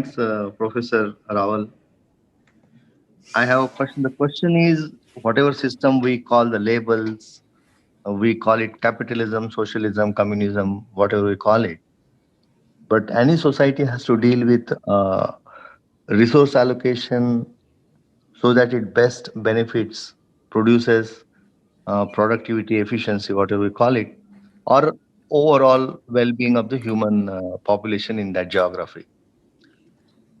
Thanks, Professor Rawal. I have a question. The question is, whatever system we call the labels, we call it capitalism, socialism, communism, whatever we call it. But any society has to deal with resource allocation so that it best benefits, produces productivity, efficiency, whatever we call it, or overall well-being of the human population in that geography.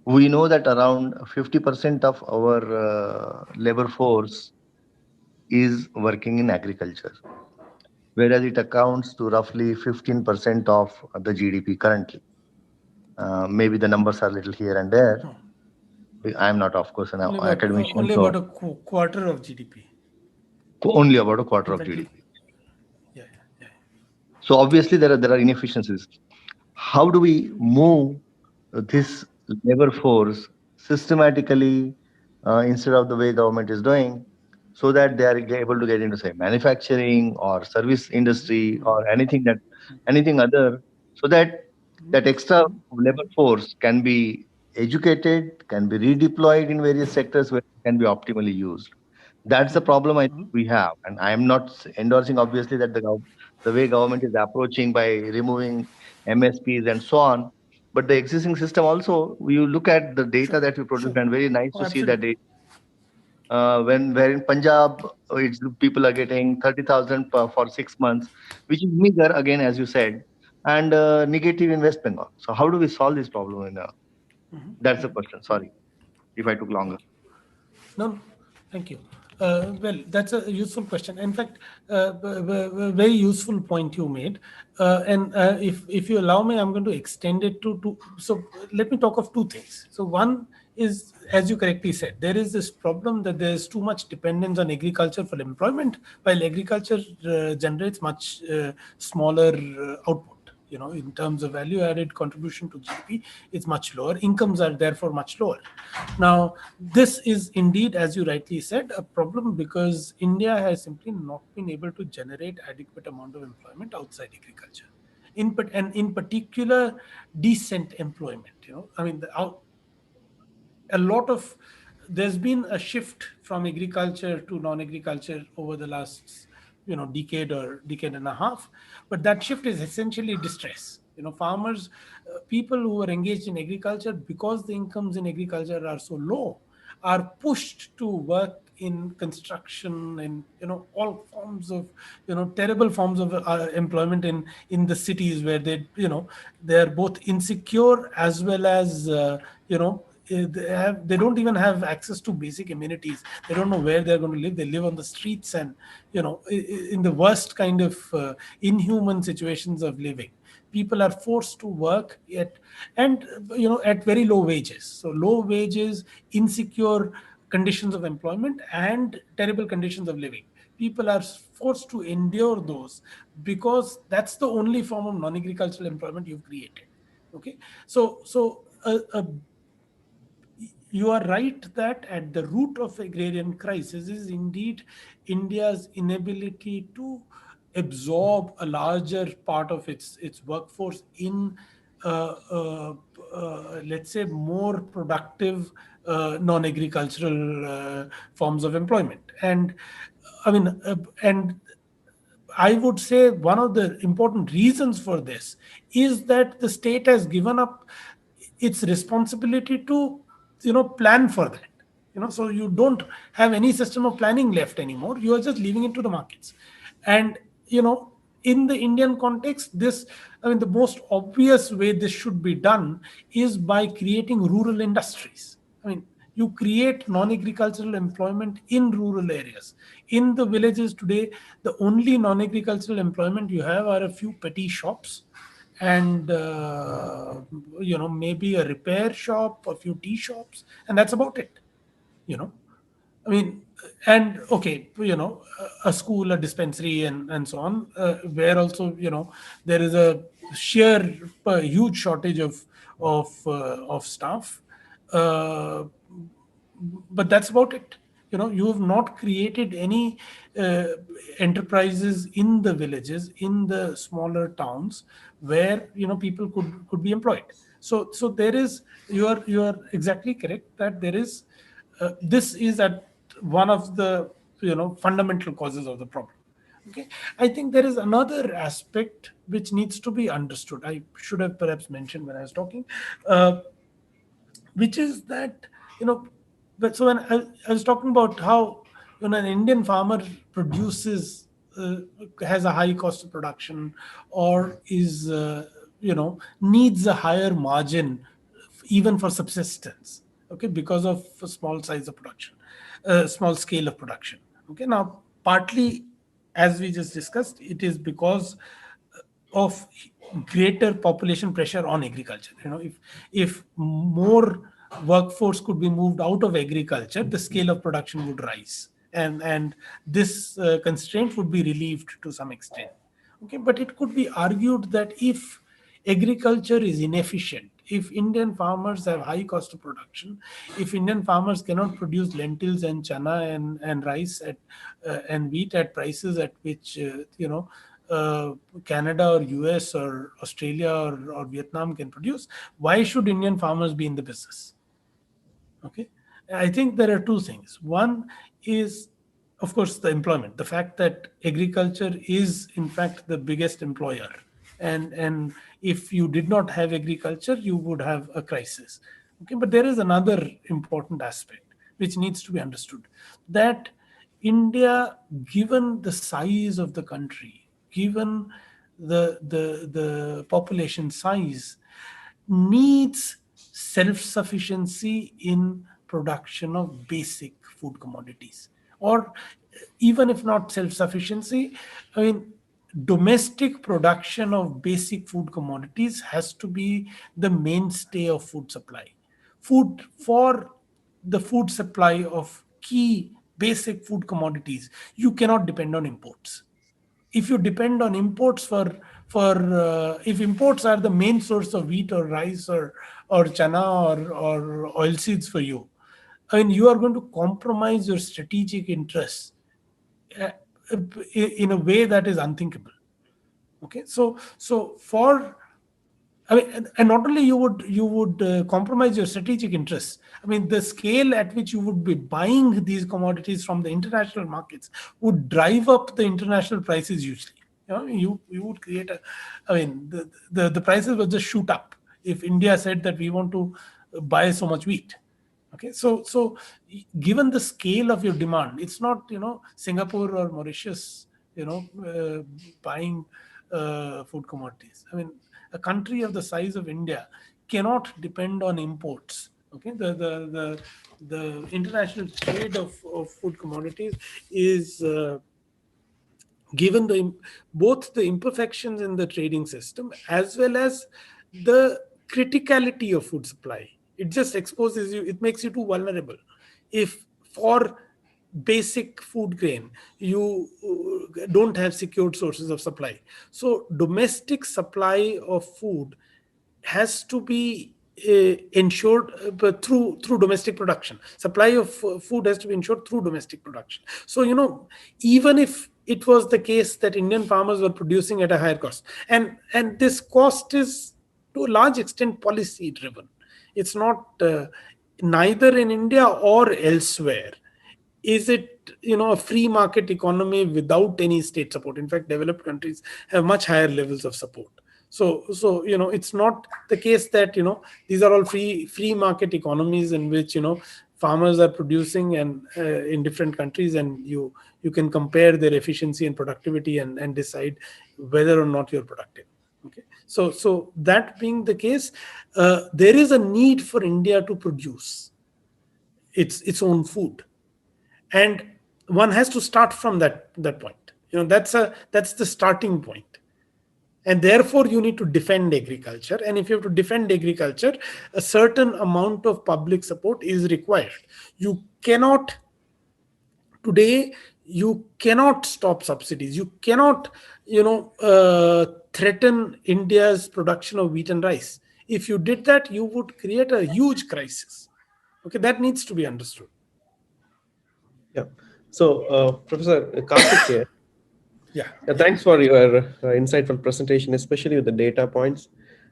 We know that around 50% of our labor force is working in agriculture, whereas it accounts to roughly 15% of the GDP currently. Maybe the numbers are a little here and there. I am not, of course, an academician, only so about a quarter of GDP. only about a quarter In of fact, GDP. yeah, yeah. So obviously there are inefficiencies. How do we move this labor force systematically instead of the way government is doing, so that they are able to get into say manufacturing or service industry or anything other, so that that extra labor force can be educated, can be redeployed in various sectors where it can be optimally used. That's the problem I think we have, and I am not endorsing obviously that the way government is approaching by removing MSPs and so on. But the existing system also, you look at the data that we produce, and very nice Oh, to see that absolutely. they, when where in Punjab, people are getting 30,000 for 6 months, which is meager again, as you said, and negative in West Bengal. So how do we solve this problem? That's the question. Sorry if I took longer. No, thank you. Well, that's a useful question. In fact, very useful point you made. And if you allow me, I'm going to extend it to. So let me talk of two things. So one is, as you correctly said, there is this problem that there is too much dependence on agriculture for employment, while agriculture generates much smaller output. In terms of value added contribution to GDP, it's much lower. Incomes are therefore much lower. Now, this is indeed, as you rightly said, a problem because India has simply not been able to generate adequate amount of employment outside agriculture. And in particular, decent employment. I mean, a lot of there's been a shift from agriculture to non-agriculture over the last decade or decade and a half, but that shift is essentially distress. Farmers, people who are engaged in agriculture, because the incomes in agriculture are so low, are pushed to work in construction and all forms of terrible forms of employment in the cities, where they're both insecure as well as they don't even have access to basic amenities. They don't know where they're going to live. They live on the streets, and in the worst kind of inhuman situations of living. People are forced to work at very low wages. So low wages, insecure conditions of employment, and terrible conditions of living. People are forced to endure those because that's the only form of non-agricultural employment you've created. Okay, so you are right that at the root of agrarian crisis is indeed India's inability to absorb a larger part of its workforce in let's say more productive non-agricultural forms of employment. And I mean and I would say one of the important reasons for this is that the state has given up its responsibility to plan for that. So you don't have any system of planning left anymore. You are just leaving it to the markets. And in the Indian context, the most obvious way this should be done is by creating rural industries. You create non-agricultural employment in rural areas. In the villages today, the only non-agricultural employment you have are a few petty shops, and maybe a repair shop, a few tea shops, and that's about it. you know I mean, and okay, a school, a dispensary, and so on, where also there is a sheer huge shortage of staff. Uh, but that's about it. You have not created any uh, enterprises in the villages, in the smaller towns, where people could be employed. So there is, you are exactly correct that there is, this is at one of the fundamental causes of the problem. Okay, I think there is another aspect which needs to be understood. I should have perhaps mentioned when I was talking, which is that, but so when I was talking about how when an Indian farmer produces, has a high cost of production, or is needs a higher margin even for subsistence, okay, because of a small size of production, small scale of production. Okay, now partly, as we just discussed, it is because of greater population pressure on agriculture. If more workforce could be moved out of agriculture, the scale of production would rise, and this constraint would be relieved to some extent. Okay, but it could be argued that if agriculture is inefficient, if Indian farmers have high cost of production, if Indian farmers cannot produce lentils and chana and rice and wheat at prices at which Canada or US or Australia or Vietnam can produce, why should Indian farmers be in the business? Okay, I think there are two things. One is, of course, the employment, the fact that agriculture is in fact the biggest employer, and if you did not have agriculture, you would have a crisis. Okay, but there is another important aspect which needs to be understood, that India, given the size of the country, given the population size, needs self-sufficiency in production of basic food commodities. Or even if not self-sufficiency, I mean, domestic production of basic food commodities has to be the mainstay of food supply. Food for the food supply of key basic food commodities, you cannot depend on imports. If you depend on imports if imports are the main source of wheat or rice or chana or oilseeds for you, I mean, you are going to compromise your strategic interests uh, in a way that is unthinkable. Okay, so for, I mean, and not only you would compromise your strategic interests. I mean, the scale at which you would be buying these commodities from the international markets would drive up the international prices hugely. You would create a, I mean, the prices would just shoot up if India said that we want to buy so much wheat. Okay, so given the scale of your demand, it's not Singapore or Mauritius buying food commodities. I mean, a country of the size of India cannot depend on imports. Okay, the international trade of food commodities is given both the imperfections in the trading system as well as the criticality of food supply. It just exposes you, it makes you too vulnerable. If for basic food grain you don't have secured sources of supply, so domestic supply of food has to be ensured, but through domestic production. Supply of food has to be ensured through domestic production. So even if it was the case that Indian farmers were producing at a higher cost, and this cost is to a large extent policy driven. It's not neither in India or elsewhere is it a free market economy without any state support. In fact, developed countries have much higher levels of support. So it's not the case that these are all free market economies in which farmers are producing and in different countries, and you can compare their efficiency and productivity and decide whether or not you're productive. Okay, so that being the case, there is a need for India to produce its own food, and one has to start from that point. That's the starting point. And therefore you need to defend agriculture, and if you have to defend agriculture, a certain amount of public support is required. You cannot Today you cannot stop subsidies, you cannot threaten India's production of wheat and rice. If you did that, you would create a huge crisis. Okay, that needs to be understood. Yeah. So, Professor Karthik here. Yeah. Yeah, thanks for your insightful presentation, especially with the data points.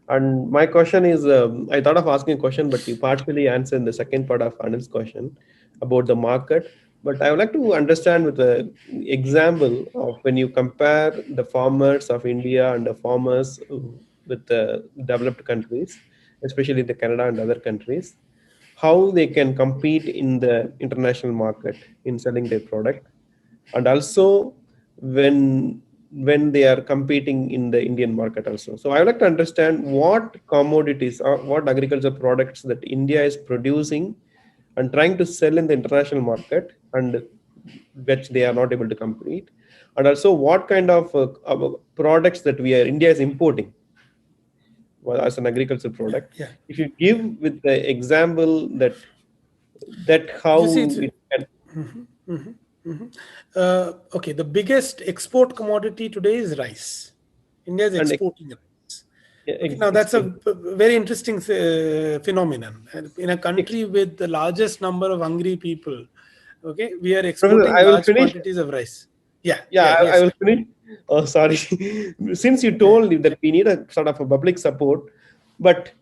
And my question is, I thought of asking a question, but you partially answered the second part of Anil's question about the market. But I would like to understand with the example of when you compare the farmers of India and the farmers with the developed countries, especially the Canada and other countries, how they can compete in the international market in selling their product, and also when they are competing in the Indian market also. So I would like to understand what commodities or what agriculture products that India is producing and trying to sell in the international market, and which they are not able to compete, and also what kind of products that India is importing, well, as an agricultural product. Yeah. If you give with the example that how You see, it's it can. okay. The biggest export commodity today is rice. India is And exporting rice. Okay, now that's a very interesting phenomenon. And in a country with the largest number of hungry people, okay, we are Professor, exporting I will large finish. quantities of rice. Yeah, Yeah, yeah, I yes, will sir. finish. Oh, sorry. Since you Yeah, told that we need a sort of a public support, but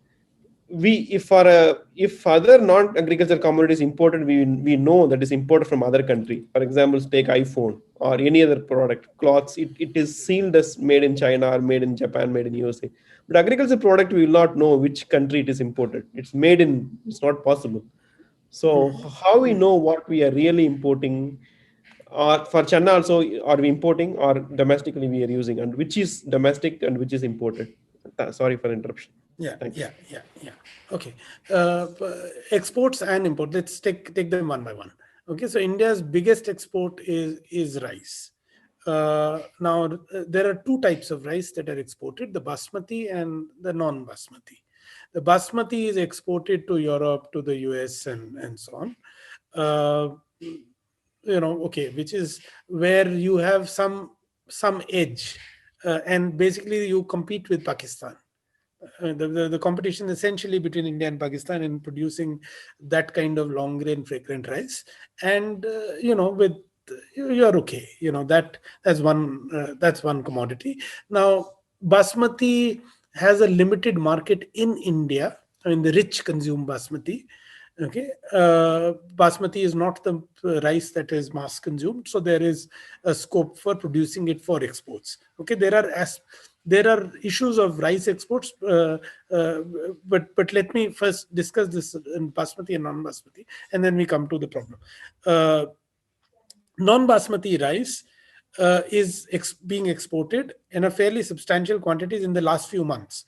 if other non-agricultural commodities imported, we know that is imported from other country. For example, take iPhone or any other product, clothes. It is sealed as made in China or made in Japan, made in USA. But agriculture product, we will not know which country it is imported. It's made in. It's not possible. So how we know what we are really importing, or for China also, are we importing or domestically we are using, and which is domestic and which is imported? Sorry for interruption. yeah, Thank you. yeah, yeah, yeah. Okay, exports and import. Let's take them one by one. Okay, so India's biggest export is rice. Now there are two types of rice that are exported: the basmati and the non-basmati. The basmati is exported to Europe, to the US, and so on. Uh, okay, which is where you have some edge, and basically you compete with Pakistan. The competition essentially between India and Pakistan in producing that kind of long grain fragrant rice, and with you're okay. That's one commodity. Now basmati has a limited market in India. I mean, the rich consume basmati. Okay, basmati is not the rice that is mass consumed, so there is a scope for producing it for exports. Okay, there are issues of rice exports, uh, but let me first discuss this in basmati and non-basmati, and then we come to the problem. Uh, Non-basmati rice is being exported in a fairly substantial quantities in the last few months.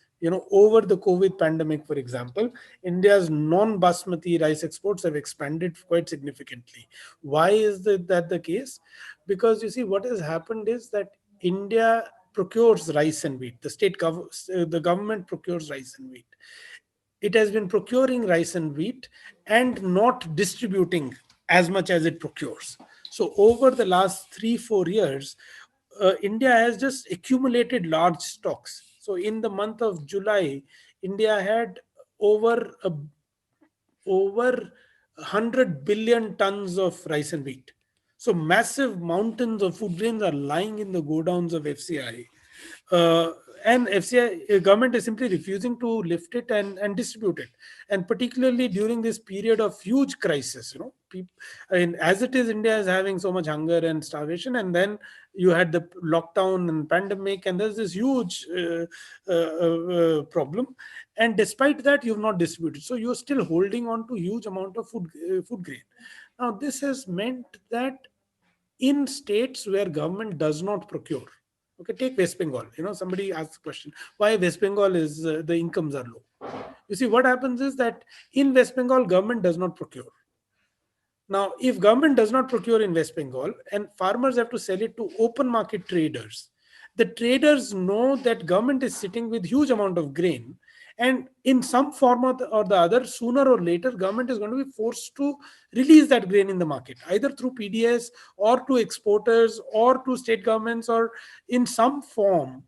Over the COVID pandemic, for example, India's non-basmati rice exports have expanded quite significantly. Why is that the case? Because you see, what has happened is that India procures rice and wheat. The government procures rice and wheat. It has been procuring rice and wheat and not distributing as much as it procures. So over the last 3-4 years, India has just accumulated large stocks. So in the month of July, India had over a, over 100 billion tons of rice and wheat. So massive mountains of food grains are lying in the godowns of FCI. Uh, and FCI government is simply refusing to lift it and distribute it. And particularly during this period of huge crisis, I mean, as it is, India is having so much hunger and starvation, and then you had the lockdown and pandemic, and there's this huge problem. And despite that, you've not distributed, so you're still holding on to huge amount of food grain. Now this has meant that in states where government does not procure, okay, take West Bengal. Somebody asked the question why West Bengal is the incomes are low. You see, what happens is that in West Bengal, government does not procure. Now, if government does not procure in West Bengal and farmers have to sell it to open market traders, the traders know that government is sitting with huge amount of grain, and in some form or the other, sooner or later, government is going to be forced to release that grain in the market, either through PDS or to exporters or to state governments, or in some form,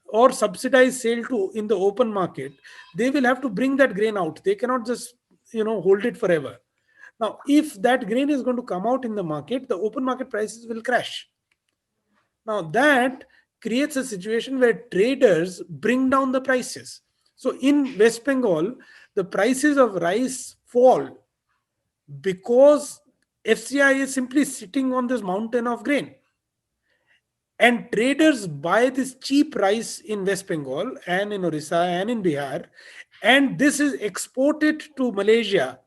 or subsidized sale to in the open market. They will have to bring that grain out. They cannot just hold it forever. Now, if that grain is going to come out in the market, the open market prices will crash. Now, that creates a situation where traders bring down the prices. So in West Bengal, the prices of rice fall because FCI is simply sitting on this mountain of grain. And traders buy this cheap rice in West Bengal and in Orissa and in Bihar, and this is exported to Malaysia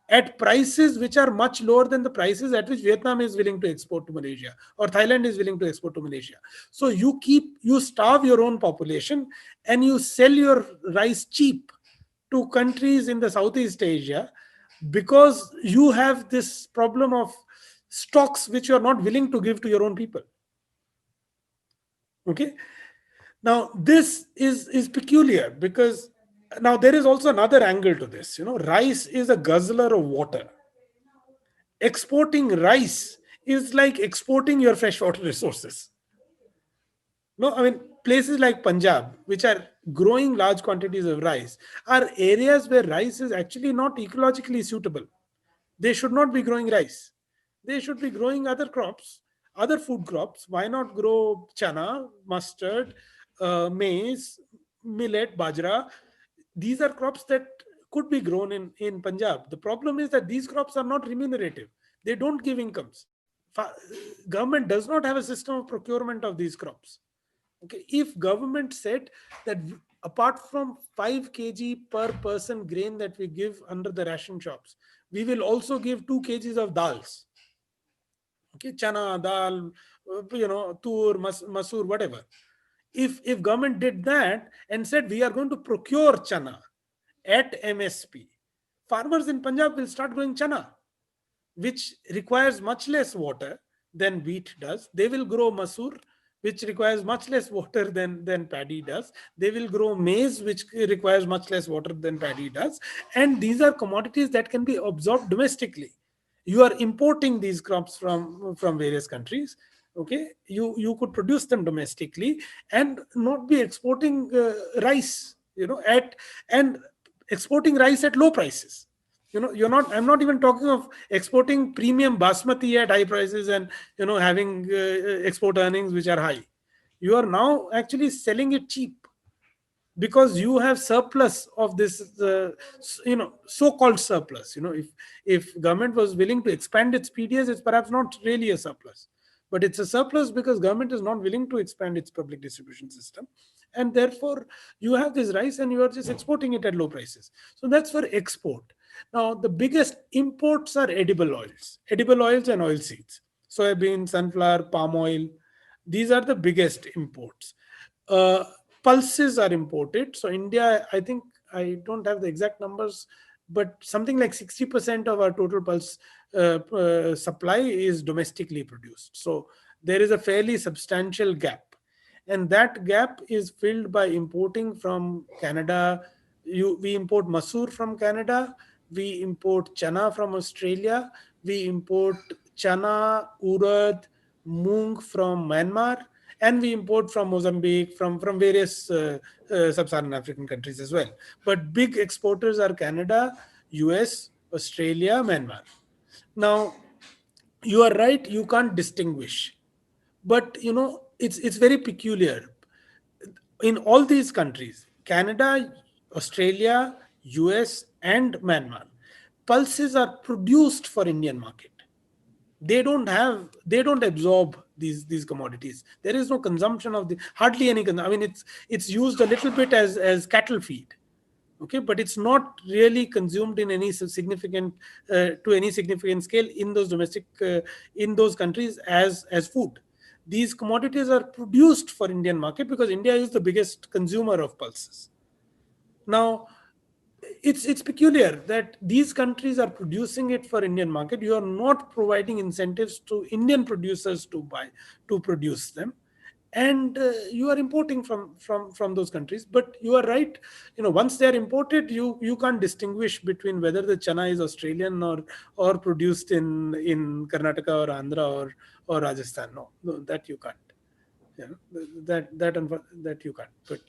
at prices which are much lower than the prices at which Vietnam is willing to export to Malaysia or Thailand is willing to export to Malaysia. So you starve your own population and you sell your rice cheap to countries in the Southeast Asia because you have this problem of stocks which you are not willing to give to your own people. Okay. Now this is peculiar because now there is also another angle to this. Rice is a guzzler of water. Exporting rice is like exporting your freshwater resources. No, I mean, places like Punjab, which are growing large quantities of rice, are areas where rice is actually not ecologically suitable. They should not be growing rice. They should be growing other crops, other food crops. Why not grow chana, mustard, maize, millet, bajra? These are crops that could be grown in Punjab. The problem is that these crops are not remunerative. They don't give incomes. Government does not have a system of procurement of these crops. Okay, if government said that apart from 5 kg per person grain that we give under the ration shops, we will also give 2 kgs of dals. Okay, chana, dal, tur, masoor, whatever. If government did that and said we are going to procure chana at MSP, farmers in Punjab will start growing chana, which requires much less water than wheat does. They will grow masoor, which requires much less water than paddy does. They will grow maize, which requires much less water than paddy does. And these are commodities that can be absorbed domestically. You are importing these crops from various countries. Okay, you could produce them domestically and not be exporting rice, and exporting rice at low prices. I'm not even talking of exporting premium basmati at high prices and having export earnings which are high. You are now actually selling it cheap because you have surplus of this so-called surplus. If government was willing to expand its PDS, it's perhaps not really a surplus, but it's a surplus because government is not willing to expand its public distribution system, and therefore you have this rice and you are just exporting it at low prices. So that's for export. Now the biggest imports are edible oils and oil seeds: soybean, sunflower, palm oil. These are the biggest imports. uh, Pulses are imported. So India, I think, I don't have the exact numbers, but something like 60% of our total pulse supply is domestically produced. So there is a fairly substantial gap. And that gap is filled by importing from Canada. We import masoor from Canada. We import chana from Australia. We import chana, urad, moong from Myanmar, and we import from Mozambique, from various sub-Saharan African countries as well. But big exporters are Canada, US, Australia, Myanmar. Now, you are right, you can't distinguish. But it's very peculiar. In all these countries, Canada, Australia, US, and Myanmar, pulses are produced for Indian market. They don't absorb these commodities. There is no consumption of the hardly any. I mean, it's used a little bit as cattle feed. Okay, but it's not really consumed in any significant to any significant scale in those domestic in those countries as food. These commodities are produced for Indian market because India is the biggest consumer of pulses. Now, it's peculiar that these countries are producing it for Indian market. You are not providing incentives to Indian producers to produce them, and you are importing from those countries. But you are right. Once they are imported, you can't distinguish between whether the chana is Australian or produced in Karnataka or Andhra or Rajasthan. No, that you can't. Yeah, that you can't.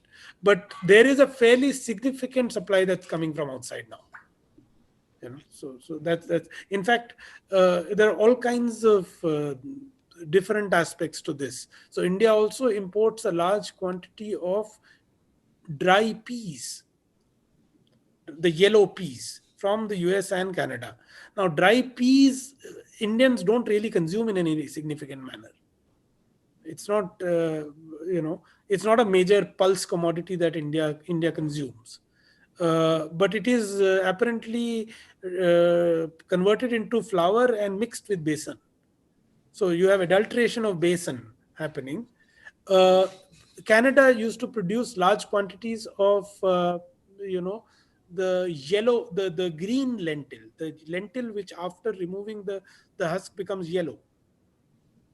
But there is a fairly significant supply that's coming from outside now. So that's in fact there are all kinds of different aspects to this. So India also imports a large quantity of dry peas the yellow peas from the US and Canada. Now, dry peas, Indians don't really consume in any significant manner. It's not, it's not a major pulse commodity that India consumes. But it is apparently converted into flour and mixed with besan. So you have adulteration of besan happening. Uh, Canada used to produce large quantities of, the yellow, the green lentil, the lentil which after removing the husk becomes yellow,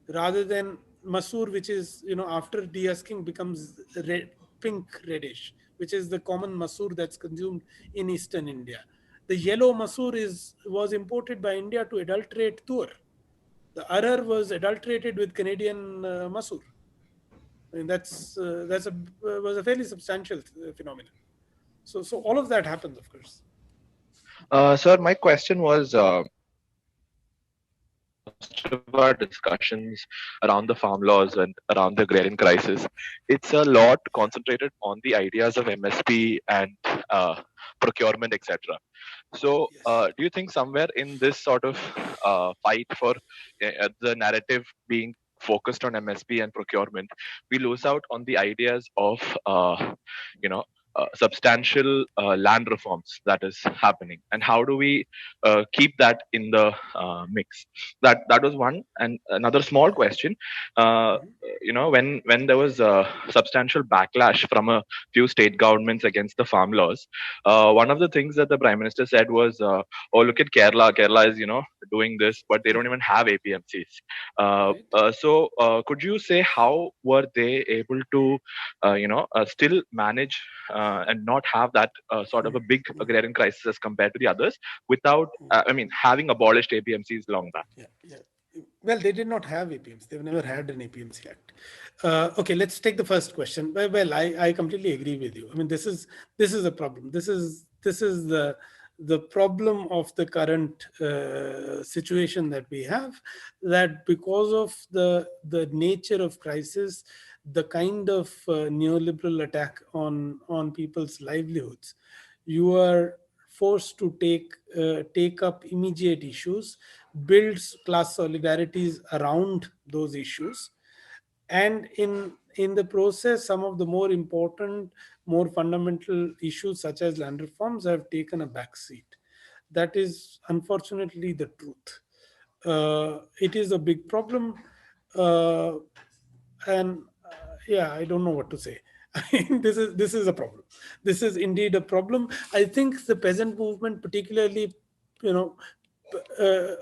rather than masoor, which is, after de-husking becomes red, pink reddish, which is the common masoor that's consumed in eastern India. The yellow masoor was imported by India to adulterate tur. The arar was adulterated with Canadian masoor. I mean, that's a was a fairly substantial phenomenon. So all of that happens, of course. Sir, my question was most of our discussions around the farm laws and around the agrarian crisis, it's a lot concentrated on the ideas of MSP and procurement, etc. So, do you think somewhere in this sort of fight for the narrative being focused on MSP and procurement, we lose out on the ideas of, you know, substantial land reforms that is happening, and how do we keep that in the mix? That was one, and another small question. Uh, when there was a substantial backlash from a few state governments against the farm laws, one of the things that the Prime Minister said was, "Oh, look at Kerala. Kerala is, doing this, but they don't even have APMCs." Could you say how were they able to, still manage and not have that sort of a big agrarian crisis as compared to the others without, having abolished APMCs long back? Yeah. Well, they did not have APMs. They've never had an APMC Act. Okay, let's take the first question. Well, I completely agree with you. I mean, this is a problem. This is the problem of the current situation that we have, that because of the nature of crisis, the kind of neoliberal attack on people's livelihoods, you are forced to take up immediate issues, builds class solidarities around those issues, and in the process, some of the more important, more fundamental issues such as land reforms have taken a back seat. That is unfortunately the truth. It is a big problem, and I don't know what to say. This is a problem. This is indeed a problem. I think the peasant movement, particularly,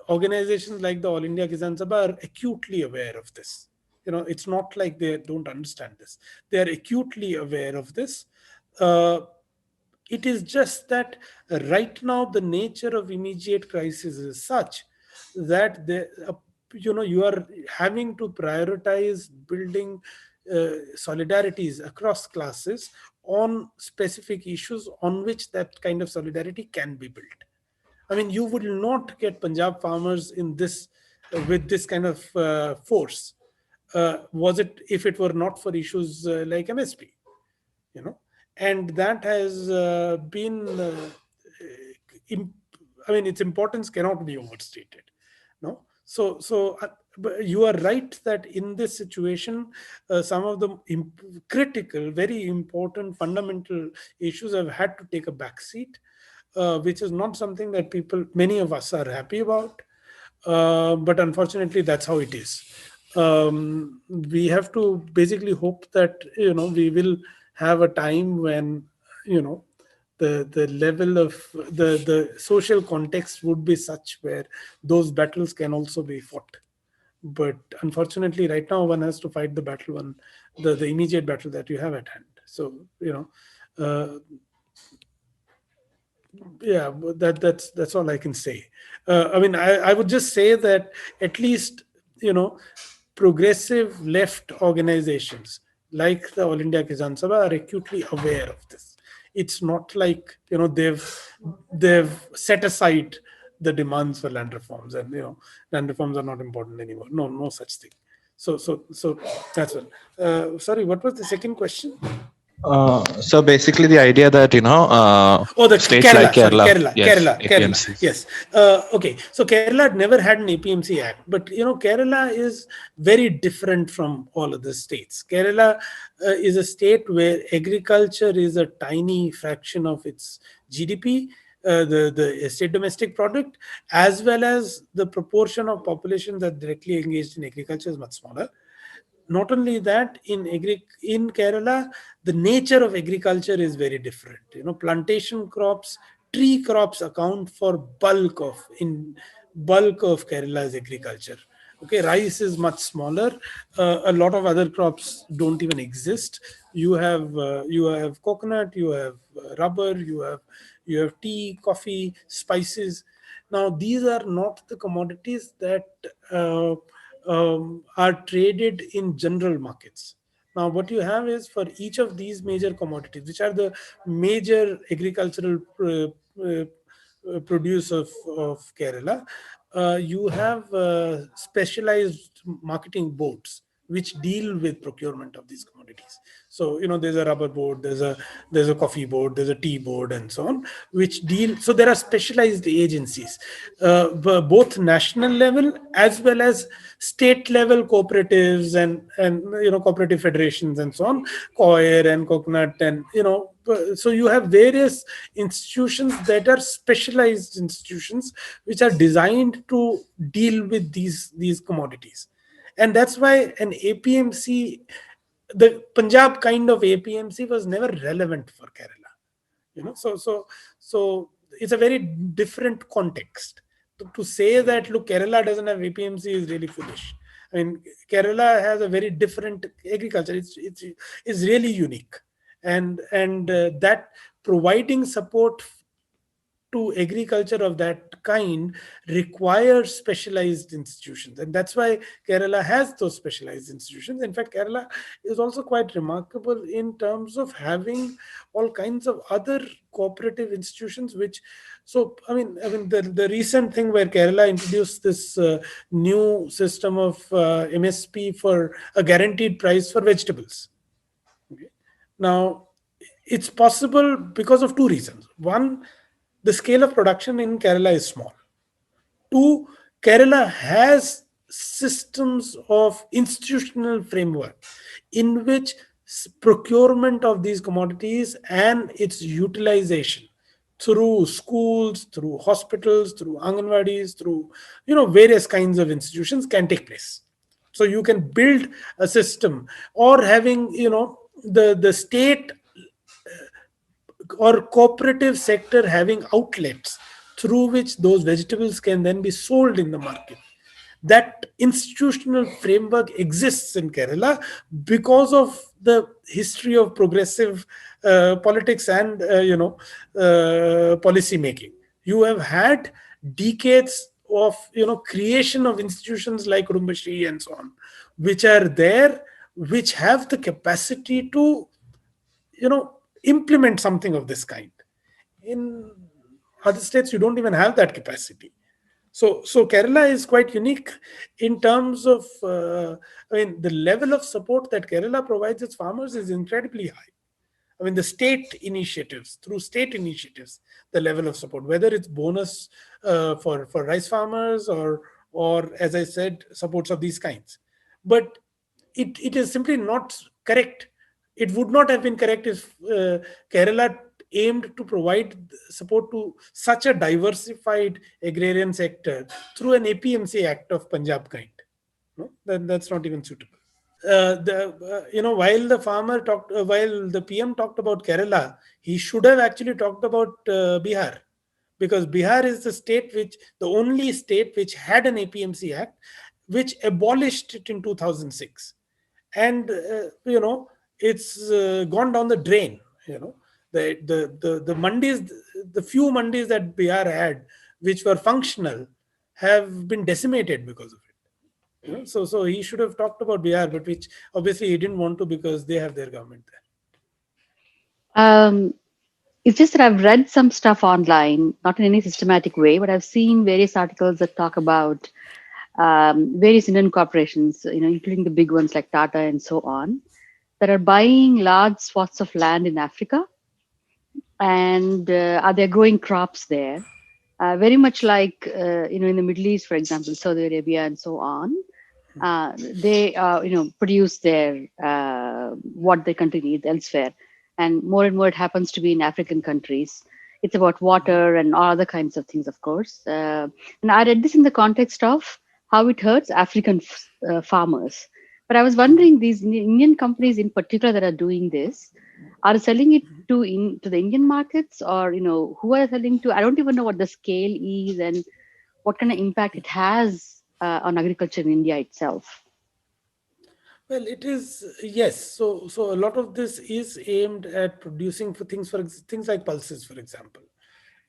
organizations like the All India Kisan Sabha, are acutely aware of this. It's not like they don't understand this. They are acutely aware of this. It is just that right now the nature of immediate crisis is such that you are having to prioritize building solidarities across classes on specific issues on which that kind of solidarity can be built. I mean, you would not get Punjab farmers in this with this kind of force. Was it if it were not for issues like MSP, and that has been. Its importance cannot be overstated. No, but you are right that in this situation, some of the critical, very important, fundamental issues have had to take a backseat. Which is not something that many of us are happy about. But unfortunately, that's how it is. We have to basically hope that, we will have a time when, the level of the social context would be such where those battles can also be fought. But unfortunately, right now, one has to fight the battle, the immediate battle that you have at hand. So, that's all I can say. I would just say that at least, progressive left organizations like the All India Kisan Sabha are acutely aware of this. It's not like they've set aside the demands for land reforms, and land reforms are not important anymore. No such thing. So that's one. Sorry, what was the second question? So basically, the idea that Oh, the states like Kerala, sorry, Kerala, Kerala, yes, Kerala. APMCs. Yes. Okay. So Kerala had never had an APMC Act, but Kerala is very different from all other states. Kerala is a state where agriculture is a tiny fraction of its GDP, the state domestic product, as well as the proportion of population that directly engaged in agriculture is much smaller. Not only that, in Kerala, the nature of agriculture is very different. Plantation crops, tree crops account for bulk of Kerala's agriculture. Okay, rice is much smaller. A lot of other crops don't even exist. You have coconut, you have rubber, you have tea, coffee, spices. Now these are not the commodities that are traded in general markets. Now, what you have is, for each of these major commodities, which are the major agricultural produce of Kerala, you have specialized marketing boards which deal with procurement of these commodities. So there's a rubber board, there's a coffee board, there's a tea board, and so on, which deal. So there are specialized agencies, both national level as well as state level cooperatives and cooperative federations and so on, Coir and Coconut, and so you have various institutions that are specialized institutions which are designed to deal with these commodities. And that's why an APMC, the Punjab kind of APMC, was never relevant for Kerala. So it's a very different context. To say that, look, Kerala doesn't have APMC is really foolish. I mean, Kerala has a very different agriculture. It's really unique, and that providing support to agriculture of that kind requires specialized institutions, and that's why Kerala has those specialized institutions. In fact, Kerala is also quite remarkable in terms of having all kinds of other cooperative institutions, which, so the recent thing where Kerala introduced this new system of MSP for a guaranteed price for vegetables. Okay. Now, it's possible because of two reasons. One, the scale of production in Kerala is small. Two, Kerala has systems of institutional framework in which procurement of these commodities and its utilization through schools, through hospitals, through Anganwadis, through various kinds of institutions can take place. So you can build a system, or having the state or cooperative sector having outlets through which those vegetables can then be sold in the market. That institutional framework exists in Kerala because of the history of progressive politics and policy making. You have had decades of creation of institutions like Kudumbashree and so on, which are there, which have the capacity to implement something of this kind. In other states, you don't even have that capacity. So Kerala is quite unique in terms of, the level of support that Kerala provides its farmers is incredibly high. The state initiatives, the level of support, whether it's bonus for rice farmers or as I said, supports of these kinds. But it is simply not correct. It would not have been correct if Kerala aimed to provide support to such a diversified agrarian sector through an APMC Act of Punjab kind. No, that's not even suitable. While the PM talked about Kerala, he should have actually talked about Bihar, because Bihar is the only state which had an APMC Act, which abolished it in 2006, and it's gone down the drain. The mandis, the few mandis that Bihar had, which were functional, have been decimated because of it. So he should have talked about Bihar, but which obviously he didn't want to because they have their government there. It's just that I've read some stuff online, not in any systematic way, but I've seen various articles that talk about various Indian corporations, including the big ones like Tata and so on, that are buying large swaths of land in Africa, and they're growing crops there, very much like in the Middle East, for example, Saudi Arabia and so on. They produce their what their country needs elsewhere, and more it happens to be in African countries. It's about water and all other kinds of things, of course. And I read this in the context of how it hurts African farmers. But I was wondering, these Indian companies in particular that are doing this, are selling it to the Indian markets, or who are selling to? I don't even know what the scale is and what kind of impact it has on agriculture in India itself. Well, it is, yes. So a lot of this is aimed at producing for things like pulses, for example.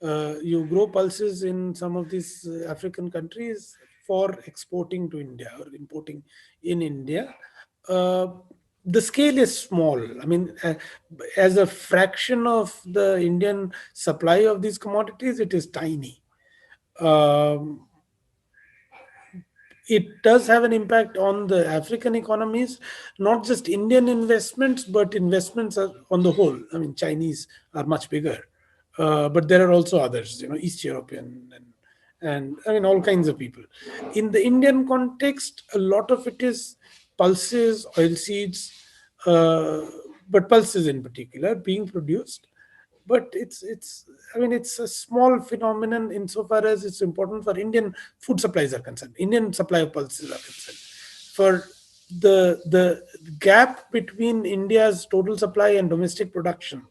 You grow pulses in some of these African countries for exporting to India or importing in India. The scale is small. I mean, as a fraction of the Indian supply of these commodities, it is tiny. It does have an impact on the African economies, not just Indian investments, but investments on the whole. I mean, Chinese are much bigger, but there are also others, East European and I mean, all kinds of people. In the Indian context, a lot of it is pulses, oilseeds, but pulses in particular being produced. But it's a small phenomenon insofar as it's important for Indian food supplies are concerned, Indian supply of pulses are concerned. For the gap between India's total supply and domestic production,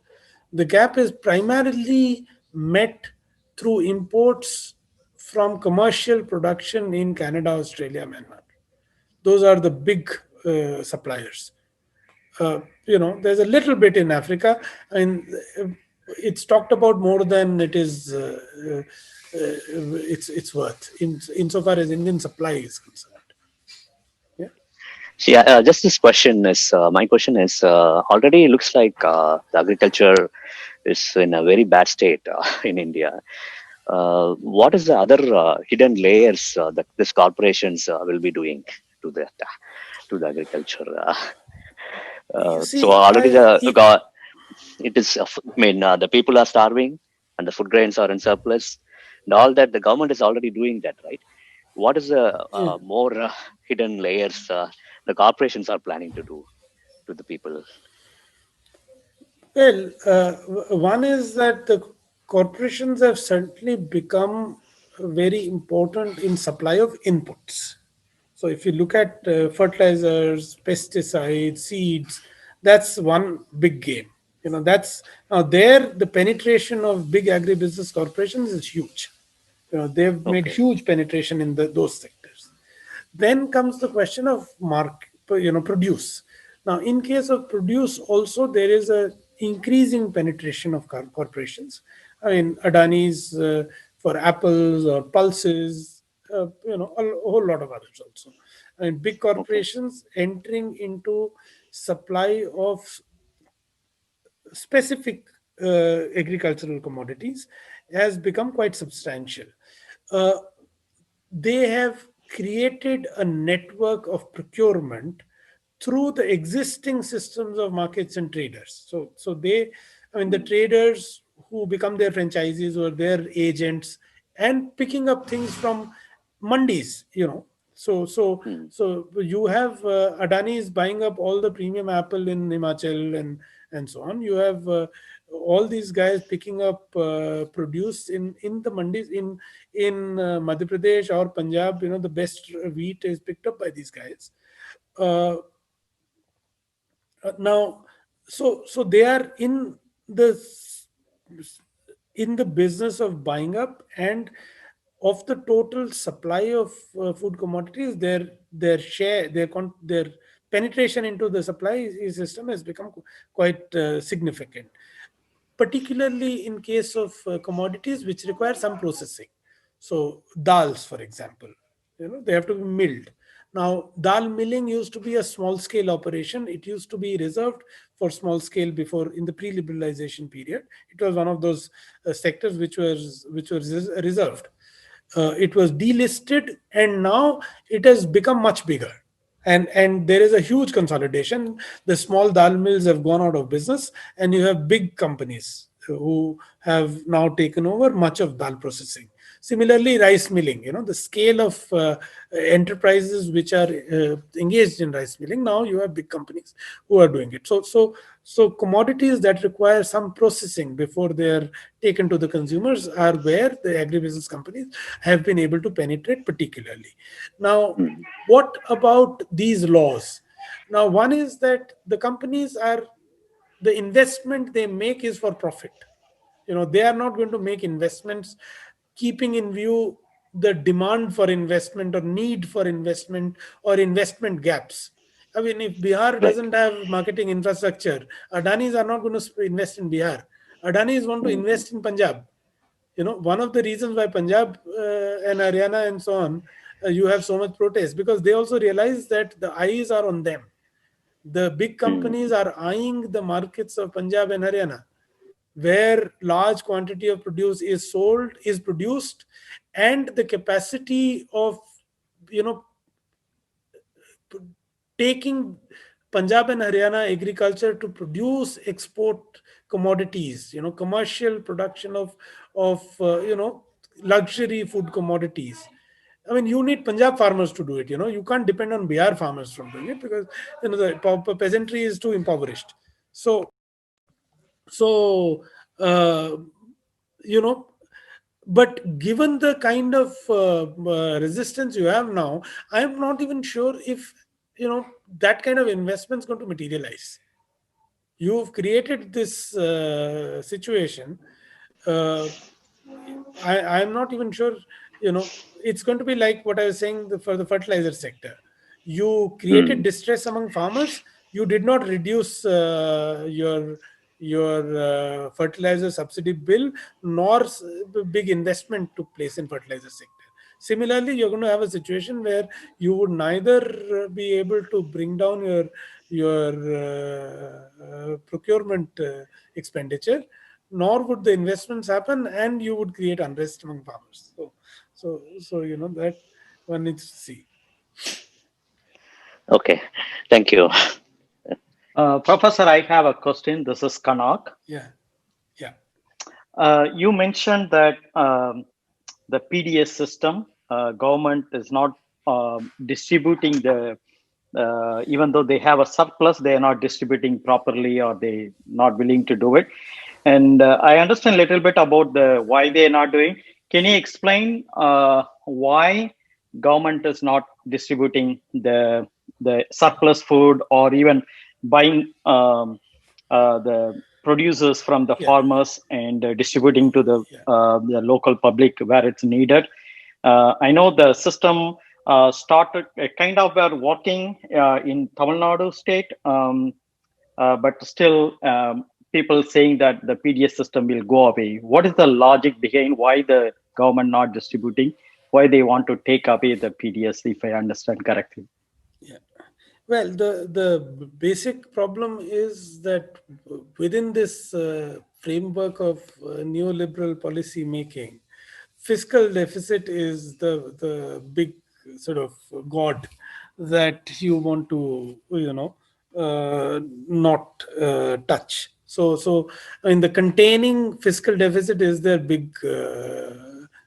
the gap is primarily met through imports from commercial production in Canada, Australia, Myanmar. Those are the big suppliers. There's a little bit in Africa, and it's talked about more than it is it's worth insofar as Indian supply is concerned. Yeah. So yeah, just this question is my question is already looks like the agriculture is in a very bad state in India. What is the other hidden layers that these corporations will be doing to the agriculture? See, So already it is. I mean, the people are starving, and the food grains are in surplus, and all that. The government is already doing that, right? What is the more hidden layers the corporations are planning to do to the people? Well, one is that the corporations have certainly become very important in supply of inputs. So if you look at fertilizers, pesticides, seeds, that's one big game. That's now there. The penetration of big agribusiness corporations is huge. They've made Okay. huge penetration in those sectors. Then comes the question of produce. Now, in case of produce, also there is a increasing penetration of corporations. I mean, Adani's for apples or pulses, a whole lot of others also. I mean, big corporations entering into supply of specific agricultural commodities has become quite substantial. Uh, they have created a network of procurement through the existing systems of markets and traders. So the traders who become their franchisees or their agents and picking up things from mandis, So you have Adani is buying up all the premium apple in Himachal and so on. You have all these guys picking up produce in the mandis in Madhya Pradesh or Punjab. The best wheat is picked up by these guys. Now, so they are the in the business of buying up, and of the total supply of food commodities, their share, their penetration into the supply system has become quite significant, particularly in case of commodities which require some processing. So dals, for example, they have to be milled. Now, dal milling used to be a small scale operation. It used to be reserved for small scale before, in the pre-liberalization period. It was one of those sectors which was reserved. It was delisted, and now it has become much bigger. And there is a huge consolidation. The small dal mills have gone out of business, and you have big companies who have now taken over much of dal processing. Similarly, rice milling, the scale of enterprises which are engaged in rice milling, now you have big companies who are doing it. So commodities that require some processing before they are taken to the consumers are where the agribusiness companies have been able to penetrate particularly. Now, what about these laws? Now, one is that the companies are, the investment they make is for profit. They are not going to make investments keeping in view the demand for investment or need for investment or investment gaps. I mean, if Bihar Right. doesn't have marketing infrastructure, Adanis are not going to invest in Bihar. Adanis want to invest in Punjab. One of the reasons why Punjab and Haryana and so on, you have so much protest, because they also realize that the eyes are on them. The big companies are eyeing the markets of Punjab and Haryana, where large quantity of produce is produced, and the capacity of you know taking Punjab and Haryana agriculture to produce export commodities, commercial production of luxury food commodities. I mean, you need Punjab farmers to do it. You can't depend on Bihar farmers from doing it, because the peasantry is too impoverished. So uh, you know but given the kind of resistance you have now, I'm not even sure if that kind of investment is going to materialize. You've created this situation. I'm not even sure. It's going to be like what I was saying for the fertilizer sector. You created distress among farmers. You did not reduce your fertilizer subsidy bill, nor big investment took place in fertilizer sector. Similarly, you're going to have a situation where you would neither be able to bring down your procurement expenditure, nor would the investments happen, and you would create unrest among farmers. So that one needs to see. Okay, thank you. Professor, I have a question. This is Kanak. Yeah. You mentioned that the PDS system, government is not distributing even though they have a surplus, they are not distributing properly, or they not willing to do it. And I understand a little bit about why they are not doing. Can you explain why government is not distributing the surplus food, or even buying the producers from the farmers and distributing to the local public where it's needed? I know the system started kind of were working in Tamil Nadu state, but still people saying that the PDS system will go away. What is the logic behind why the government not distributing? Why they want to take away the PDS, if I understand correctly? Yeah. Well, the basic problem is that within this framework of neoliberal policy making, fiscal deficit is the big sort of god that you want to not touch. So the containing fiscal deficit is their big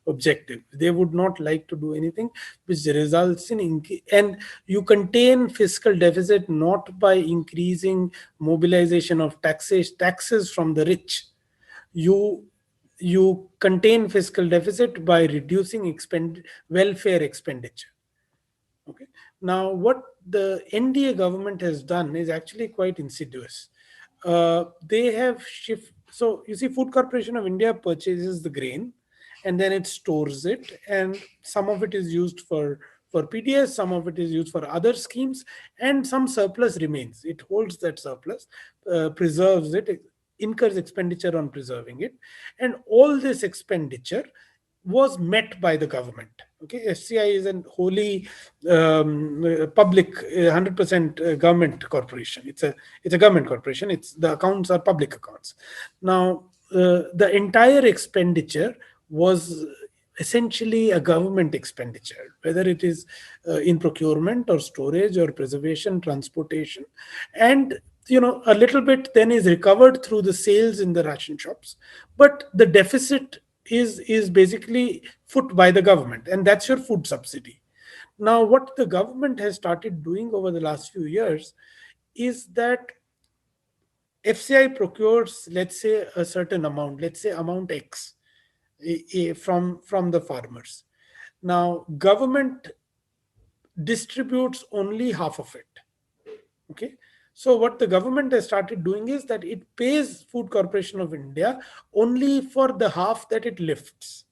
objective. They would not like to do anything which results in and you contain fiscal deficit not by increasing mobilization of taxes from the rich. You contain fiscal deficit by reducing welfare expenditure. Okay. Now, what the NDA government has done is actually quite insidious. They have shifted. So, you see, Food Corporation of India purchases the grain, and then it stores it, and some of it is used for PDS, some of it is used for other schemes, and some surplus remains. It holds that surplus, preserves it, incurs expenditure on preserving it, and all this expenditure was met by the government. Okay, FCI is a wholly public, 100% government corporation. It's a government corporation. The accounts are public accounts. Now, the entire expenditure was essentially a government expenditure, whether it is in procurement or storage or preservation, transportation, and a little bit then is recovered through the sales in the ration shops. But the deficit is basically foot by the government, and that's your food subsidy. Now, what the government has started doing over the last few years is that FCI procures, let's say, a certain amount, let's say amount X, from the farmers. Now, government distributes only half of it. Okay. So what the government has started doing is that it pays Food Corporation of India only for the half that it lifts.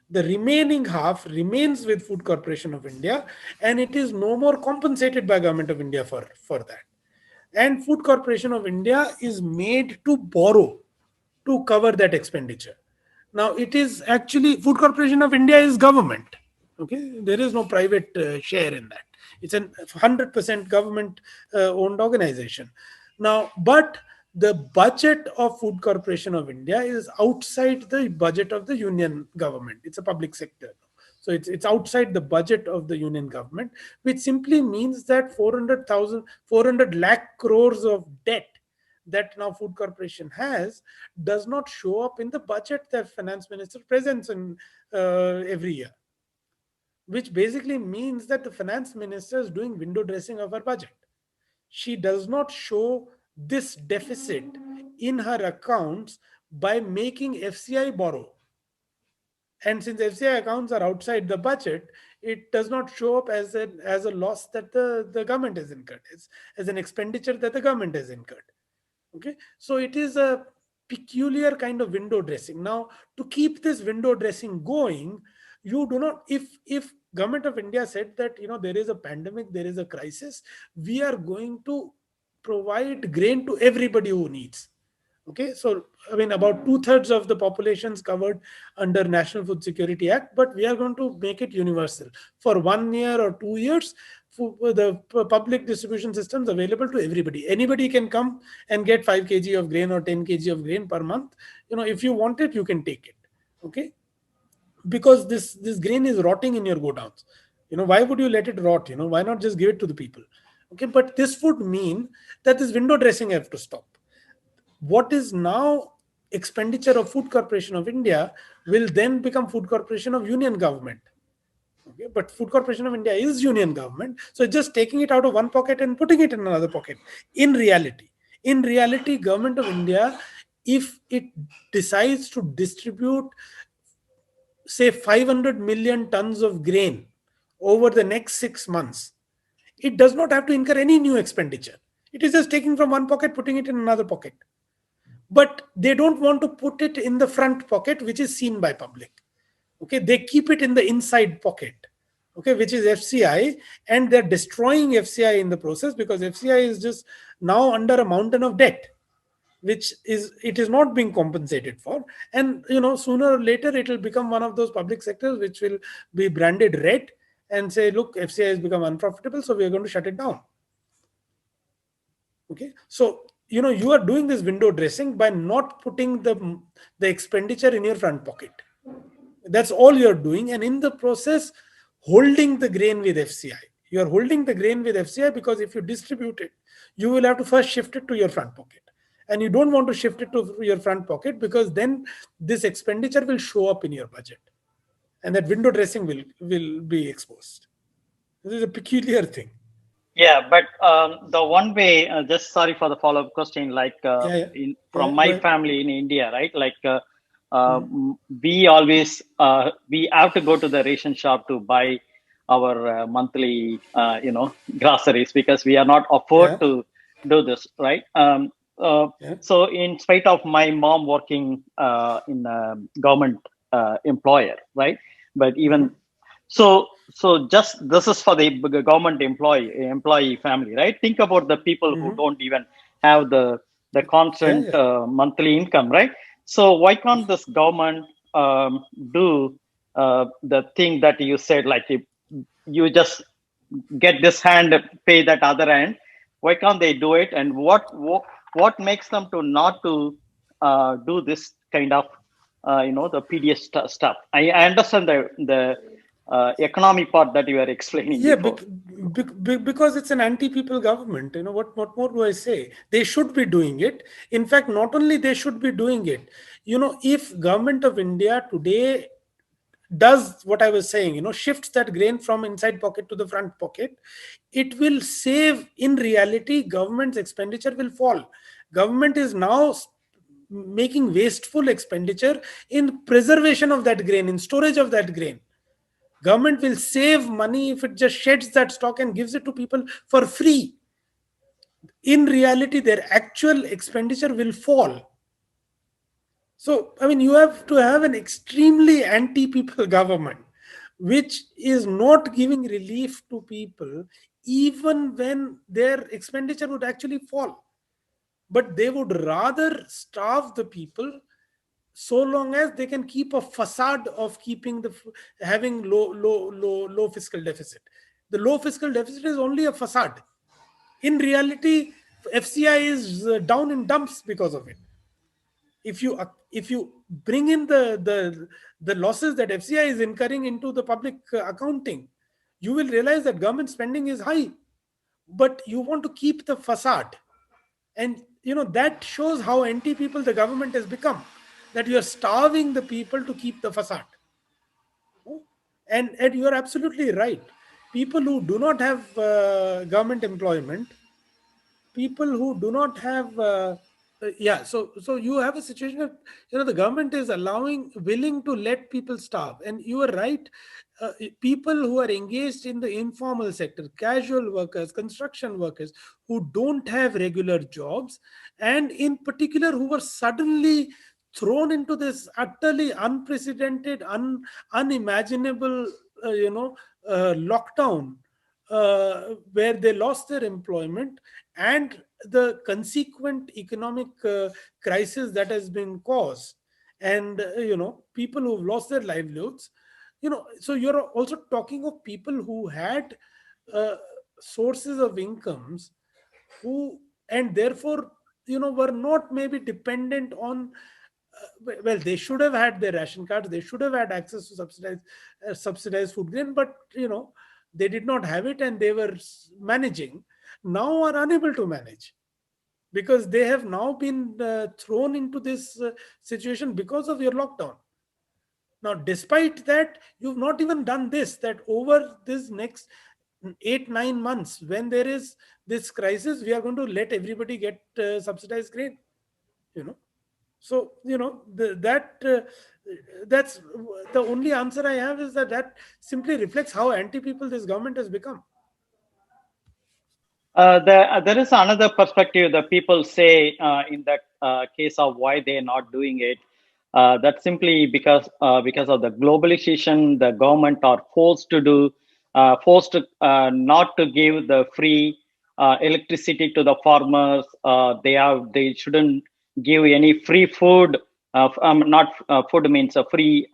The remaining half remains with Food Corporation of India, and it is no more compensated by Government of India for that. And Food Corporation of India is made to borrow to cover that expenditure. Now, it is actually Food Corporation of India is government. Okay, there is no private share in that. It's a 100% government owned organization. Now, but the budget of Food Corporation of India is outside the budget of the union government. It's a public sector. So it's outside the budget of the union government, which simply means that 400 lakh crores of debt that now Food Corporation has does not show up in the budget that finance minister presents in every year, which basically means that the finance minister is doing window dressing of her budget. She does not show this deficit in her accounts by making FCI borrow. And since FCI accounts are outside the budget, it does not show up as a loss that the government has incurred, as an expenditure that the government has incurred. Okay, so it is a peculiar kind of window dressing. Now, to keep this window dressing going, you do not, if Government of India said that there is a pandemic, there is a crisis, we are going to provide grain to everybody who needs. Okay, so I mean about 2/3 of the population is covered under National Food Security Act, but we are going to make it universal for 1 year or 2 years. The public distribution systems available to everybody. Anybody can come and get 5 kg of grain or 10 kg of grain per month. If you want it, you can take it. Okay, because this grain is rotting in your godowns. Why would you let it rot? Why not just give it to the people? Okay, but this would mean that this window dressing have to stop. What is now expenditure of Food Corporation of India will then become Food Corporation of Union government. Okay, but Food Corporation of India is union government, so it's just taking it out of one pocket and putting it in another pocket. In reality, Government of India, if it decides to distribute, say, 500 million tons of grain over the next 6 months, it does not have to incur any new expenditure. It is just taking from one pocket, putting it in another pocket. But they don't want to put it in the front pocket, which is seen by public. Okay, they keep it in the inside pocket, okay, which is FCI, and they're destroying FCI in the process, because FCI is just now under a mountain of debt, which it is not being compensated for. And sooner or later it will become one of those public sectors which will be branded red and say, look, FCI has become unprofitable, so we are going to shut it down. Okay, so you are doing this window dressing by not putting the expenditure in your front pocket. That's all you're doing, and in the process holding the grain with FCI. You're holding the grain with FCI because if you distribute it, you will have to first shift it to your front pocket, and you don't want to shift it to your front pocket because then this expenditure will show up in your budget, and that window dressing will be exposed. This is a peculiar thing. Yeah, but the one way, just sorry for the follow-up question, like from my family in India, right? Like we always, we have to go to the ration shop to buy our monthly, groceries, because we are not afford to do this, right? So in spite of my mom working in a government employer, right? But even so just this is for the government employee family, right? Think about the people who don't even have the constant monthly income, right? So why can't this government do the thing that you said, like you just get this hand, pay that other hand? Why can't they do it? And what makes them to not to do this kind of the PDS stuff. I understand the economy part that you are explaining. Yeah, before. because it's an anti-people government. What more do I say? They should be doing it. In fact, not only they should be doing it. If government of India today does what I was saying, shifts that grain from inside pocket to the front pocket, it will save. In reality, government's expenditure will fall. Government is now making wasteful expenditure in preservation of that grain, in storage of that grain. Government will save money if it just sheds that stock and gives it to people for free. In reality, their actual expenditure will fall. So, you have to have an extremely anti-people government, which is not giving relief to people, even when their expenditure would actually fall. But they would rather starve the people so long as they can keep a facade of having low fiscal deficit. The low fiscal deficit is only a facade. In reality, FCI is down in dumps because of it. If you bring in the losses that FCI is incurring into the public accounting, you will realize that government spending is high, but you want to keep the facade. And that shows how anti-people the government has become, that you are starving the people to keep the facade. And you are absolutely right. People who do not have government employment, people who do not have so you have a situation of the government is willing to let people starve. And you are right. People who are engaged in the informal sector, casual workers, construction workers, who don't have regular jobs, and in particular who were suddenly thrown into this utterly unprecedented, unimaginable lockdown, where they lost their employment, and the consequent economic crisis that has been caused, and people who've lost their livelihoods. So you're also talking of people who had sources of incomes, who and therefore were not maybe dependent on well, they should have had their ration cards, they should have had access to subsidized food grain, but they did not have it, and they were managing, now are unable to manage, because they have now been thrown into this situation because of your lockdown. Now, despite that, you've not even done this, that over this next 8-9 months, when there is this crisis, we are going to let everybody get subsidized grain. So that's the only answer I have, is that simply reflects how anti-people this government has become. There is another perspective that people say in that case of why they are not doing it. That's simply because of the globalization. The government are forced to not to give the free electricity to the farmers. They shouldn't give any free food. Not food means a free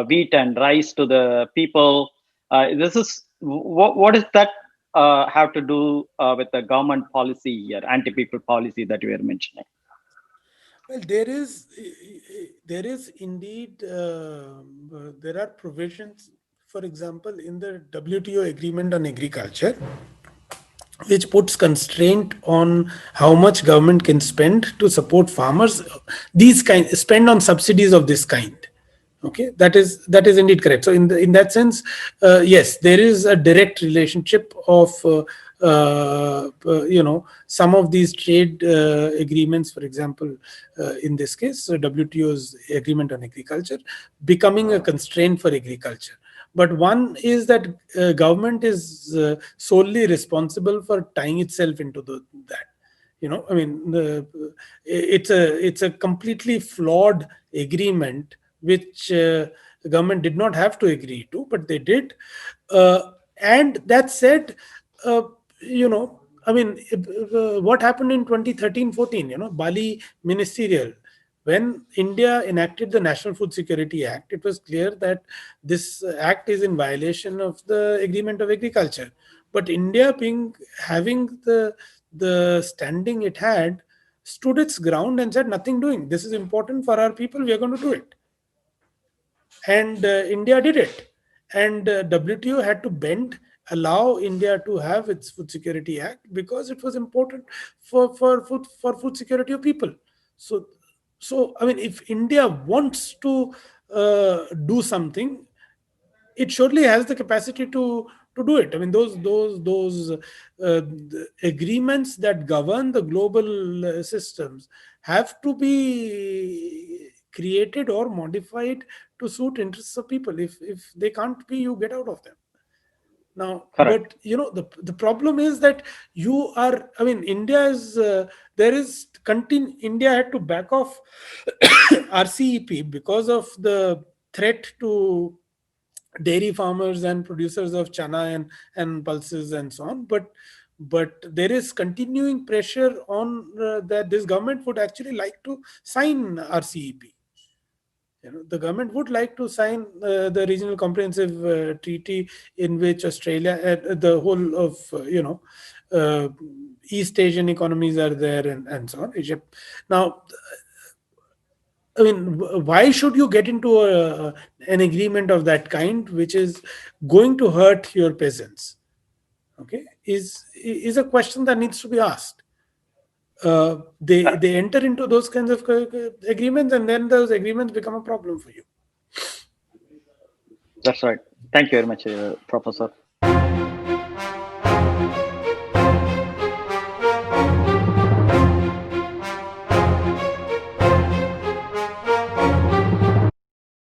wheat and rice to the people. This is what is that have to do with the government policy or anti-people policy that you were mentioning? Well, there is indeed there are provisions, for example, in the WTO agreement on agriculture, which puts constraint on how much government can spend to support farmers. Spend on subsidies of this kind. Okay, that is indeed correct. So in that sense, yes, there is a direct relationship of some of these trade agreements, for example, in this case, WTO's agreement on agriculture, becoming a constraint for agriculture. But one is that government is solely responsible for tying itself into that. It's a completely flawed agreement, which the government did not have to agree to, but they did. And that said, what happened in 2013-14, Bali Ministerial, when India enacted the National Food Security Act, it was clear that this act is in violation of the Agreement of Agriculture. But India, having the standing it had, stood its ground and said, nothing doing. This is important for our people. We are going to do it. And India did it. And WTO had to bend, allow India to have its Food Security Act because it was important for food security of people. So I mean, if India wants to do something, it surely has the capacity to do it. I mean, those agreements that govern the global systems have to be created or modified to suit interests of people. If they can't be, you get out of them. Now, Correct. but the problem is that you are. I mean, India is there is India had to back off RCEP because of the threat to dairy farmers and producers of chana and pulses and so on. But there is continuing pressure on that this government would actually like to sign RCEP. The government would like to sign the Regional Comprehensive Treaty, in which Australia, the whole of East Asian economies are there, and so on. Egypt. Now, I mean, why should you get into an agreement of that kind, which is going to hurt your peasants? Okay, is a question that needs to be asked. They enter into those kinds of agreements, and then those agreements become a problem for you. That's right. Thank you very much, Professor.